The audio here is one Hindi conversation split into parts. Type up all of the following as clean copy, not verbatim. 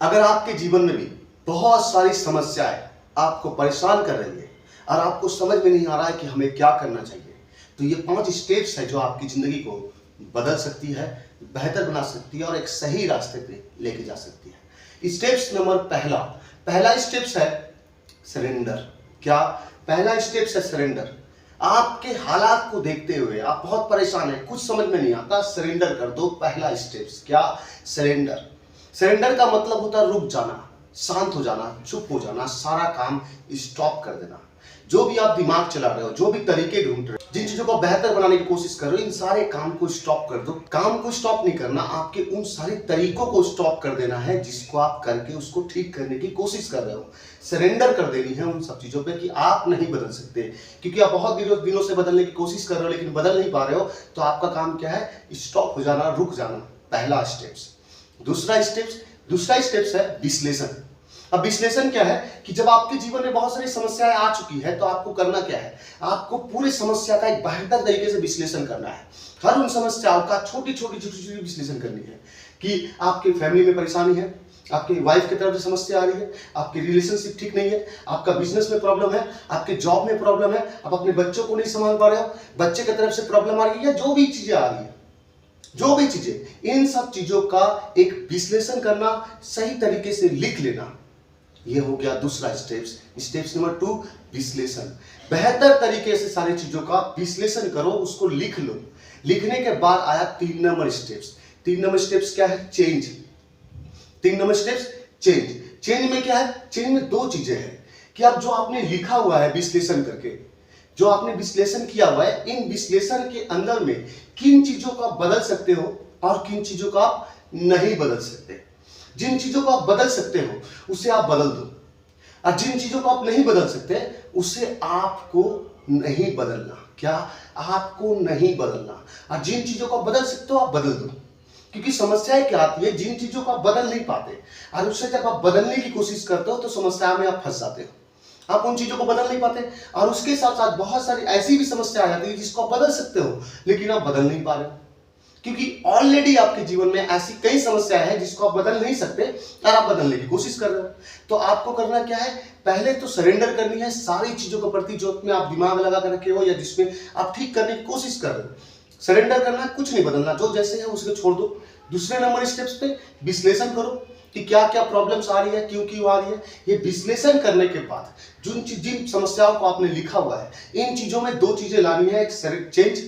अगर आपके जीवन में भी बहुत सारी समस्याएं आपको परेशान कर रही है और आपको समझ में नहीं आ रहा है कि हमें क्या करना चाहिए, तो ये 5 स्टेप्स है जो आपकी जिंदगी को बदल सकती है, बेहतर बना सकती है और एक सही रास्ते पे लेके जा सकती है। स्टेप्स नंबर पहला स्टेप्स है सरेंडर। क्या पहला स्टेप्स है? सरेंडर। आपके हालात को देखते हुए आप बहुत परेशान हैं, कुछ समझ में नहीं आता, सरेंडर कर दो। पहला स्टेप्स क्या? सरेंडर। सरेंडर का मतलब होता है रुक जाना, शांत हो जाना, चुप हो जाना, सारा काम स्टॉप कर देना। जो भी आप दिमाग चला रहे हो, जो भी तरीके ढूंढ रहे हो, जिन चीजों को बेहतर बनाने की कोशिश कर रहे हो, इन सारे काम को स्टॉप कर दो। काम को स्टॉप नहीं करना, आपके उन सारे तरीकों को स्टॉप कर देना है जिसको आप करके उसको ठीक करने की कोशिश कर रहे हो। सरेंडर कर देनी है उन सब चीजों पे कि आप नहीं बदल सकते, क्योंकि आप बहुत दिनों से बदलने की कोशिश कर रहे हो लेकिन बदल नहीं पा रहे हो। तो आपका काम क्या है? स्टॉप हो जाना, रुक जाना। पहला स्टेप्स। दूसरा स्टेप्स है विश्लेषण। अब विश्लेषण क्या है कि जब आपके जीवन में बहुत सारी समस्याएं आ चुकी है तो आपको करना क्या है? आपको पूरी समस्या का एक बेहतर तरीके से विश्लेषण करना है। हर उन समस्याओं का छोटी छोटी विश्लेषण करनी है कि आपके फैमिली में परेशानी है, आपकी वाइफ की तरफ से समस्या आ रही है, आपकी रिलेशनशिप ठीक नहीं है, आपका बिजनेस में प्रॉब्लम है, आपके जॉब में प्रॉब्लम है, आप अपने बच्चों को नहीं संभाल पा रहे हो, बच्चे की तरफ से प्रॉब्लम आ रही है, या जो भी चीजें आ रही है, जो भी चीजें, इन सब चीजों का एक विश्लेषण करना, सही तरीके से लिख लेना, ये हो गया दूसरा स्टेप्स नंबर 2, विश्लेषण। बेहतर तरीके से सारी चीजों का विश्लेषण करो, उसको लिख लो। लिखने के बाद आया 3 नंबर स्टेप्स क्या है? चेंज। 3 नंबर स्टेप्स चेंज में क्या है? चेंज में 2 चीजें हैं कि अब जो आपने लिखा हुआ है विश्लेषण करके, जो आपने विश्लेषण किया हुआ है, इन विश्लेषण के अंदर में किन चीजों को आप बदल सकते हो और किन चीजों को आप नहीं बदल सकते। जिन चीजों को आप बदल सकते हो उसे आप बदल दो, और जिन चीजों को आप नहीं बदल सकते उसे आपको नहीं बदलना। क्या? आपको नहीं बदलना। और जिन चीजों को आप बदल सकते हो आप बदल दो, क्योंकि समस्याएं क्या आती है, जिन चीजों को आप बदल नहीं पाते और उससे जब आप बदलने की कोशिश करते हो तो समस्या में आप फंस जाते हो। आप उन चीजों को बदल नहीं पाते, और उसके साथ साथ बहुत सारी ऐसी भी समस्या आ जाती है जिसको आप बदल सकते हो लेकिन आप बदल नहीं पा रहे हो, क्योंकि ऑलरेडी आपके जीवन में ऐसी कई समस्याएं हैं जिसको आप बदल नहीं सकते और आप बदलने की कोशिश कर रहे हो। तो आपको करना क्या है? पहले तो सरेंडर करनी है सारी चीजों के प्रति जो में आप दिमाग लगा कर रखे हो या जिसमें आप ठीक करने की कोशिश कर रहे हो। सरेंडर करना है, कुछ नहीं बदलना, जो जैसे है उसको छोड़ दो। दूसरे नंबर स्टेप्स पे विश्लेषण करो कि क्या क्या प्रॉब्लम्स आ रही है, क्यों आ रही है। ये विश्लेषण करने के बाद जिन समस्याओं को आपने लिखा हुआ है, इन चीजों में 2 चीजें लानी है। एक चेंज।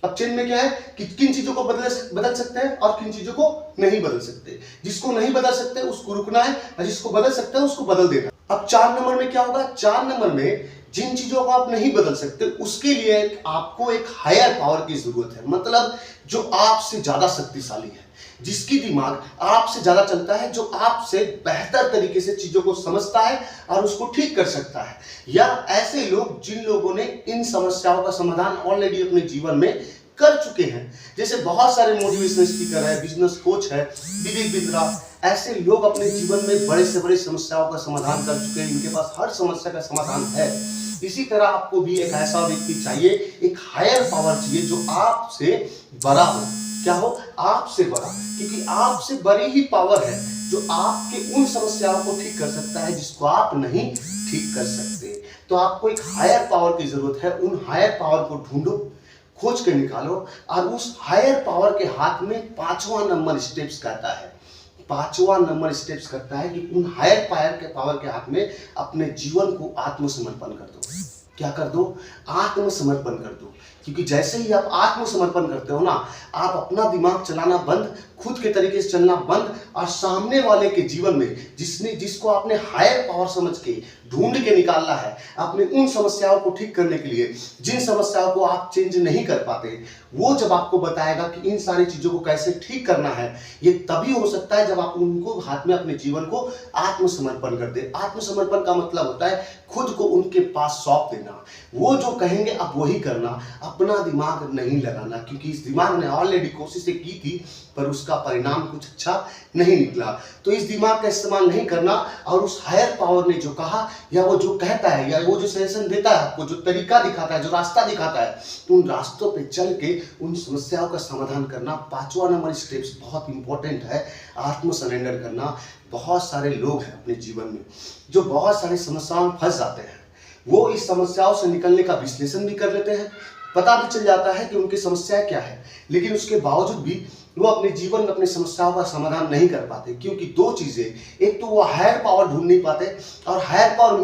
अब चेंज में क्या है कि किन चीजों को बदल सकते हैं और किन चीजों को नहीं बदल सकते। जिसको नहीं बदल सकते उसको रुकना है, और जिसको बदल सकते हैं उसको बदल देना। अब 4 नंबर में क्या होगा? 4 नंबर में जिन चीजों को आप नहीं बदल सकते उसके लिए आपको एक हायर पावर की जरूरत है, मतलब जो आपसे ज्यादा शक्तिशाली है, जिसकी दिमाग आपसे ज्यादा चलता है, जो आपसे बेहतर तरीके से चीजों को समझता है और उसको ठीक कर सकता है। या ऐसे लोग जिन लोगों ने इन समस्याओं का समाधान ऑलरेडी अपने जीवन में कर चुके हैं, जैसे बहुत सारे मोटिवेशनल स्पीकर है, बिजनेस कोच है, विवेक बिंद्रा, ऐसे लोग अपने जीवन में बड़े से बड़े समस्याओं का समाधान कर चुके हैं, इनके पास हर समस्या का समाधान है। इसी तरह आपको भी एक ऐसा व्यक्ति चाहिए, एक हायर पावर चाहिए जो आपसे बड़ा हो। क्या हो? आपसे बड़ा, क्योंकि आपसे बड़ी ही पावर है जो आपके उन समस्याओं को ठीक कर सकता है जिसको आप नहीं ठीक कर सकते। तो आपको एक हायर पावर की जरूरत है। उन हायर पावर को ढूंढो, खोज के निकालो, और उस हायर पावर के हाथ में 5वां नंबर स्टेप्स कहता है। 5वां नंबर स्टेप्स करता है कि उन हायर पावर के हाथ में अपने जीवन को आत्मसमर्पण कर दो। क्या कर दो? आत्मसमर्पण कर दो। क्योंकि जैसे ही आप आत्मसमर्पण करते हो ना, आप अपना दिमाग चलाना बंद, खुद के तरीके से चलना बंद, और सामने वाले के जीवन में जिसको आपने हायर पावर समझ के ढूंढ के निकालना है अपने उन समस्याओं को ठीक करने के लिए, जिन समस्याओं को आप चेंज नहीं कर पाते, वो जब आपको बताएगा कि इन सारी चीजों को कैसे ठीक करना है, ये तभी हो सकता है जब आप उनको हाथ में अपने जीवन को आत्मसमर्पण कर दे। आत्मसमर्पण का मतलब होता है खुद को उनके पास सौंप देना। लेना, वो जो कहेंगे आप वही करना, अपना दिमाग नहीं लगाना, क्योंकि इस दिमाग ने ऑलरेडी कोशिशें की थी पर उसका परिणाम कुछ अच्छा नहीं निकला। तो इस दिमाग का इस्तेमाल नहीं करना, और उस हायर पावर ने जो कहा या वो जो कहता है या वो जो सजेशन देता है, आपको जो तरीका दिखाता है, जो रास्ता दिखाता है, उन रास्तों पे चल के उन समस्याओं का समाधान करना। 5वां नंबर स्टेप्स बहुत इंपॉर्टेंट है, आत्म सरेंडर करना। बहुत सारे लोग हैं अपने जीवन में जो बहुत सारी समस्याओं में फंस जाते हैं, वो इस समस्याओं से निकलने का विश्लेषण भी कर लेते हैं, पता भी चल जाता है कि उनकी समस्या क्या है, लेकिन उसके बावजूद भी वो अपने जीवन में अपनी समस्याओं का समाधान नहीं कर पाते, क्योंकि दो चीजें, एक तो वो हायर पावर ढूंढ नहीं पाते, और हायर पावर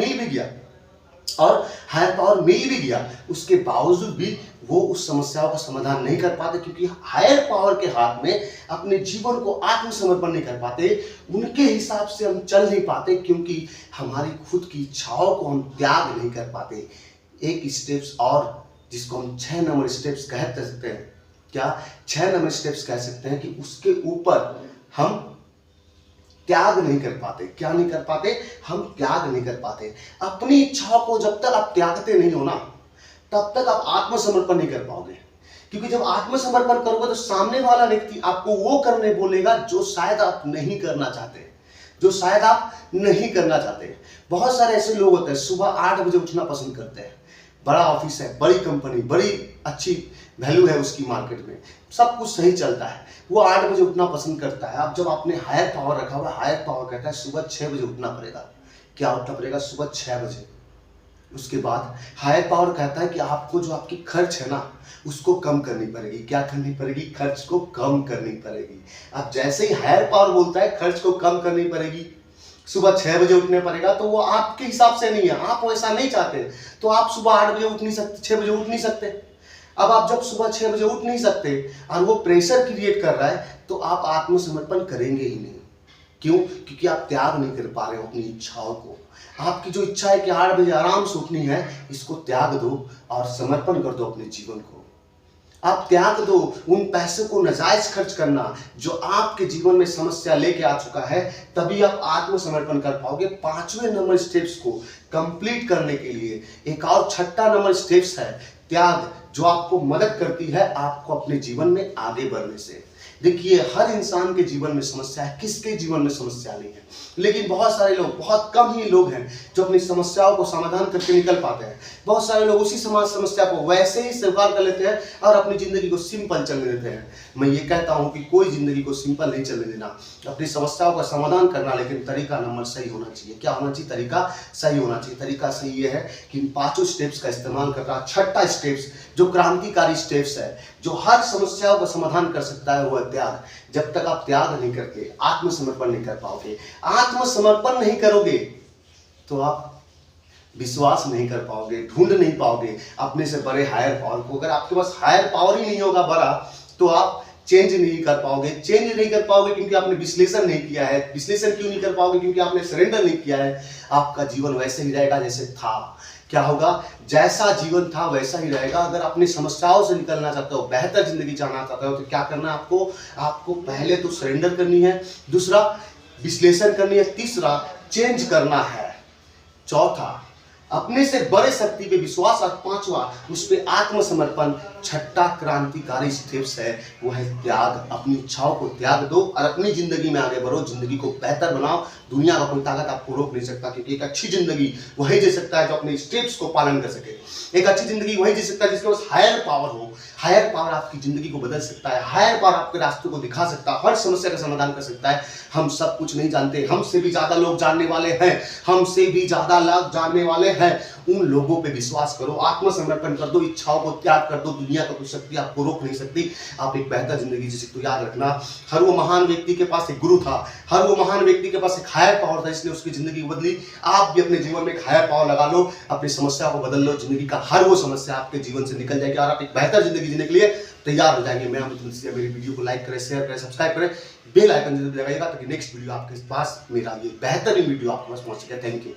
मिल भी गया उसके बावजूद भी वो उस समस्याओं का समाधान नहीं कर पाते, क्योंकि हायर पावर के हाथ में अपने जीवन को आत्मसमर्पण नहीं कर पाते, उनके हिसाब से हम चल नहीं पाते, क्योंकि हमारी खुद की इच्छाओं को हम त्याग नहीं कर पाते। एक स्टेप्स और जिसको हम 6 नंबर स्टेप्स कह सकते हैं, क्या 6 नंबर स्टेप्स कह सकते हैं कि उसके ऊपर हम त्याग नहीं कर पाते। क्या नहीं कर पाते? हम त्याग नहीं कर पाते। अपनी इच्छाओं को जब तक आप त्यागते नहीं हो ना, तब तक आप आत्मसमर्पण नहीं कर पाओगे, क्योंकि जब आत्मसमर्पण करोगे तो सामने वाला व्यक्ति आपको वो करने बोलेगा जो शायद आप नहीं करना चाहते, बहुत सारे ऐसे लोग होते हैं सुबह 8 बजे उठना पसंद करते हैं, बड़ा ऑफिस है, बड़ी कंपनी, बड़ी अच्छी वैल्यू है उसकी मार्केट में, सब कुछ सही चलता है, वो 8 बजे उठना पसंद करता है। अब जब आपने हायर पावर रखा हुआ, हायर पावर कहता है सुबह 6 बजे उठना पड़ेगा। क्या उठना पड़ेगा? सुबह 6 बजे। उसके बाद हायर पावर कहता है कि आपको जो आपकी खर्च है ना, उसको कम करनी पड़ेगी। क्या करनी पड़ेगी? खर्च को कम करनी पड़ेगी। अब जैसे ही हायर पावर बोलता है खर्च को कम करनी पड़ेगी, सुबह 6 बजे उठने पड़ेगा, तो वो आपके हिसाब से नहीं है, आप वैसा नहीं चाहते, तो आप सुबह 8 बजे उठ नहीं सकते, 6 बजे उठ नहीं सकते। अब आप जब सुबह 6 बजे उठ नहीं सकते और वो प्रेशर क्रिएट कर रहा है, तो आप आत्मसमर्पण करेंगे ही नहीं। क्यों? क्योंकि आप त्याग नहीं कर पा रहे हो अपनी इच्छाओं को। आपकी जो इच्छा है कि 8 बजे आराम से उठनी है, इसको त्याग दो और समर्पण कर दो अपने जीवन को। आप त्याग दो उन पैसों को नाजायज खर्च करना जो आपके जीवन में समस्या लेके आ चुका है, तभी आप आत्मसमर्पण कर पाओगे। 5वें नंबर स्टेप्स को कंप्लीट करने के लिए एक और 6ठा नंबर स्टेप्स है त्याग, जो आपको मदद करती है आपको अपने जीवन में आगे बढ़ने से। देखिए, हर इंसान के जीवन में समस्या है, किसके जीवन में समस्या नहीं है, लेकिन बहुत सारे लोग, बहुत कम ही लोग हैं जो अपनी समस्याओं को समाधान करके निकल पाते हैं। बहुत सारे लोग उसी समस्या को वैसे ही स्वीकार कर लेते हैं और अपनी जिंदगी को सिंपल चलने देते हैं। मैं ये कहता हूं कि कोई जिंदगी को सिंपल नहीं चलने देना, अपनी समस्याओं का समाधान करना, लेकिन तरीका नंबर सही होना चाहिए। क्या होना चाहिए? तरीका सही होना चाहिए। तरीका सही ये है कि इन 5 स्टेप्स का इस्तेमाल करना। 6ठा स्टेप्स जो क्रांतिकारी स्टेप्स है, जो हर समस्याओं का समाधान कर सकता है, वो है त्याग। जब तक आप त्याग नहीं करते, आत्मसमर्पण नहीं कर पाओगे, आत्मसमर्पण नहीं करोगे, तो आप विश्वास नहीं कर पाओगे, ढूंढ नहीं पाओगे अपने से बड़े हायर पावर को। अगर आपके पास हायर पावर ही नहीं होगा बड़ा, तो आप चेंज नहीं कर पाओगे। चेंज नहीं कर पाओगे क्योंकि आपने विश्लेषण नहीं किया है। विश्लेषण क्यों नहीं कर पाओगे? क्योंकि आपने सरेंडर नहीं किया है। आपका जीवन वैसे ही रहेगा जैसे था। क्या होगा? जैसा जीवन था वैसा ही रहेगा। अगर अपनी समस्याओं से निकलना चाहते हो, बेहतर जिंदगी चाहना चाहते हो, तो क्या करना है आपको पहले तो सरेंडर करनी है, दूसरा विश्लेषण करनी है, तीसरा चेंज करना है, चौथा अपने से बड़े शक्ति पे विश्वास, और 5वां उस पे आत्मसमर्पण। 6ठा क्रांतिकारी स्टेप्स है वो है त्याग। अपनी इच्छाओं को त्याग दो और अपनी जिंदगी में आगे बढ़ो, जिंदगी को बेहतर बनाओ। दुनिया का कोई ताकत आपको रोक नहीं सकता, क्योंकि एक अच्छी जिंदगी वही जी सकता है जो अपने स्टेप्स को पालन कर सके। एक अच्छी जिंदगी वही जी सकता है जिसके पास हायर पावर हो। हायर पावर आपकी जिंदगी को बदल सकता है, हायर पावर आपके रास्ते को दिखा सकता है, हर समस्या का समाधान कर सकता है। हम सब कुछ नहीं जानते, हमसे भी ज्यादा लोग जानने वाले हैं, हमसे भी ज्यादा लोग जानने वाले हैं। उन लोगों पे विश्वास करो, आत्मसमर्पण कर दो, इच्छाओं को त्याग कर दो। दुनिया का कोई शक्ति आपको रोक नहीं सकती। आप एक बेहतर जिंदगी जी सकते हो। याद रखना, हर वो महान व्यक्ति के पास एक गुरु था, हर वो महान व्यक्ति के पास एक हायर पावर था, इसलिए उसकी जिंदगी बदली। आप भी अपने जीवन में एक हायर पावर लगा लो, अपनी समस्या को बदल लो, जिंदगी का हर वो समस्या आपके जीवन से निकल जाएगी और आप एक बेहतर जिंदगी जीने के लिए तैयार हो जाएंगे। मैं अमित मुंशी, मेरी वीडियो को लाइक करें, शेयर करें, सब्सक्राइब करें, बेल आइकन जरूर दबाइएगा ताकि नेक्स्ट वीडियो आपके पास, मेरा ये बेहतरीन वीडियो आपके पास पहुंच सके। Thank you.